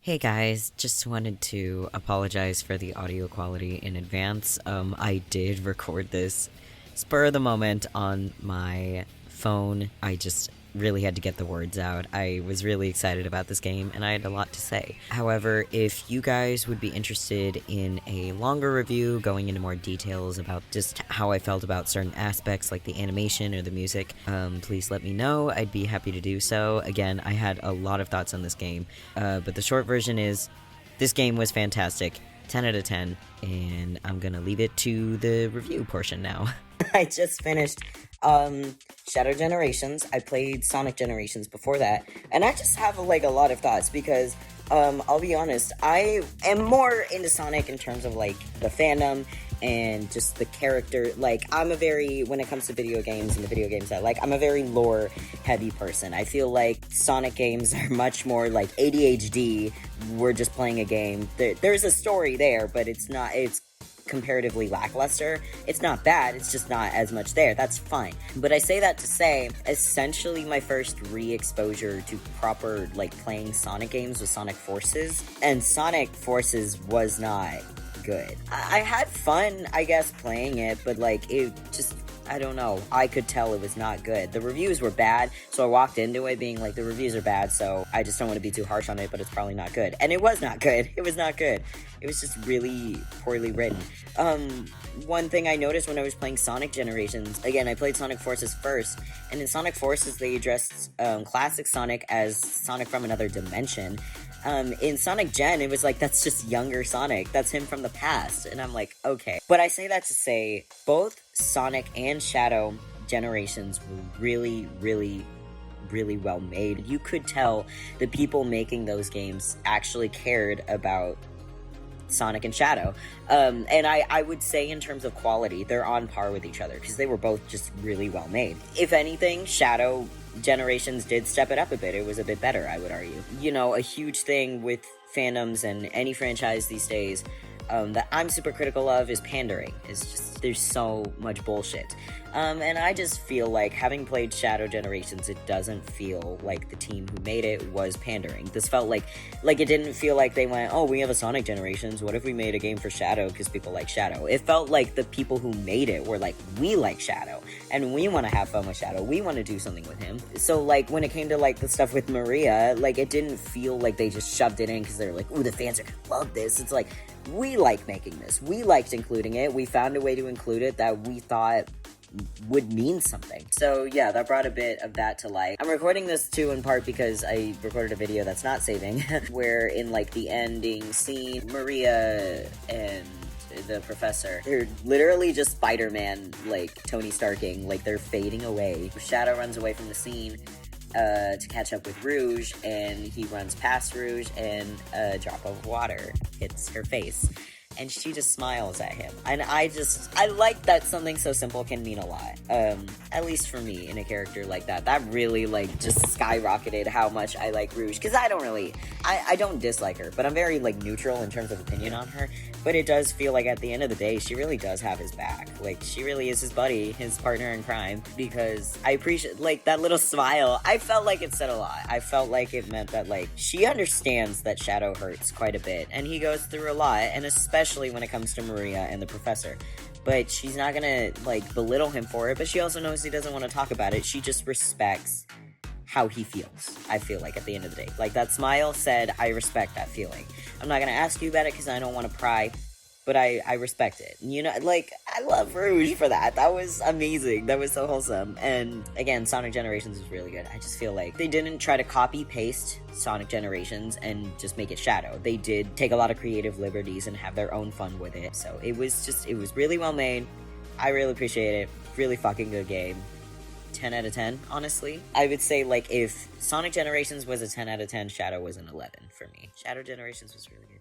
Hey guys, just wanted to apologize for the audio quality in advance. I did record this spur of the moment on my phone. I just really had to get the words out. I was really excited about this game and I had a lot to say. However, if you guys would be interested in a longer review going into more details about just how I felt about certain aspects like the animation or the music, please let me know. I'd be happy to do so. Again, I had a lot of thoughts on this game, but the short version is this game was fantastic. 10 out of 10, and I'm gonna leave it to the review portion now. I just finished Shadow Generations. I played Sonic Generations before that, and I just have like a lot of thoughts because I'll be honest, I am more into Sonic in terms of like the fandom and just the character. Like, I'm a very, when it comes to video games and the video games I like, I'm a very lore heavy person. I feel like Sonic games are much more like ADHD. We're just playing a game. There's a story there, but it's comparatively lackluster. It's not bad, it's just not as much there. That's fine. But I say that to say, essentially my first re-exposure to proper, like, playing Sonic games was Sonic Forces, and Sonic Forces was not good. I had fun, I guess, playing it, but, like, it just, I don't know. I could tell it was not good. The reviews were bad, so I walked into it being like, the reviews are bad, so I just don't want to be too harsh on it, but it's probably not good. And it was not good. It was not good. It was just really poorly written. One thing I noticed when I was playing Sonic Generations, again, I played Sonic Forces first, and in Sonic Forces, they addressed classic Sonic as Sonic from another dimension. In Sonic Gen, it was like, that's just younger Sonic. That's him from the past. And I'm like, okay. But I say that to say, both Sonic and Shadow Generations were really, really, really well made. You could tell the people making those games actually cared about Sonic and Shadow. And I would say in terms of quality, they're on par with each other because they were both just really well made. If anything, Shadow Generations did step it up a bit. It was a bit better, I would argue. You know, a huge thing with fandoms and any franchise these days that I'm super critical of is pandering. It's just, there's so much bullshit. And I just feel like, having played Shadow Generations, it doesn't feel like the team who made it was pandering. This felt like it didn't feel like they went, oh, we have a Sonic Generations, what if we made a game for Shadow because people like Shadow? It felt like the people who made it were like, we like Shadow, and we want to have fun with Shadow, we want to do something with him. So, like, when it came to, like, the stuff with Maria, like, it didn't feel like they just shoved it in because they were like, ooh, the fans are gonna love this. It's like, we like making this, we liked including it, we found a way to include it that we thought would mean something. So yeah, that brought a bit of that to light. I'm recording this too in part because I recorded a video that's not saving, where in like the ending scene, Maria and the professor, they're literally just Spider-Man, like Tony Starking, like they're fading away. Shadow runs away from the scene to catch up with Rouge, and he runs past Rouge, and a drop of water hits her face. And she just smiles at him. And I like that something so simple can mean a lot. At least for me, in a character like that. That really, like, just skyrocketed how much I like Rouge. Because I don't dislike her, but I'm very, like, neutral in terms of opinion on her. But it does feel like at the end of the day, she really does have his back. Like, she really is his buddy, his partner in crime. Because I appreciate, like, that little smile. I felt like it said a lot. I felt like it meant that, like, she understands that Shadow hurts quite a bit. And he goes through a lot. And especially when it comes to Maria and the professor. But she's not gonna, like, belittle him for it, but she also knows he doesn't want to talk about it. She just respects how he feels, I feel like, at the end of the day. Like, that smile said, I respect that feeling. I'm not gonna ask you about it because I don't want to pry, but I respect it. You know, like, I love Rouge for that. That was amazing. That was so wholesome. And again, Sonic Generations is really good. I just feel like they didn't try to copy-paste Sonic Generations and just make it Shadow. They did take a lot of creative liberties and have their own fun with it. So it was really well made. I really appreciate it. Really fucking good game. 10 out of 10, honestly. I would say, like, if Sonic Generations was a 10 out of 10, Shadow was an 11 for me. Shadow Generations was really good.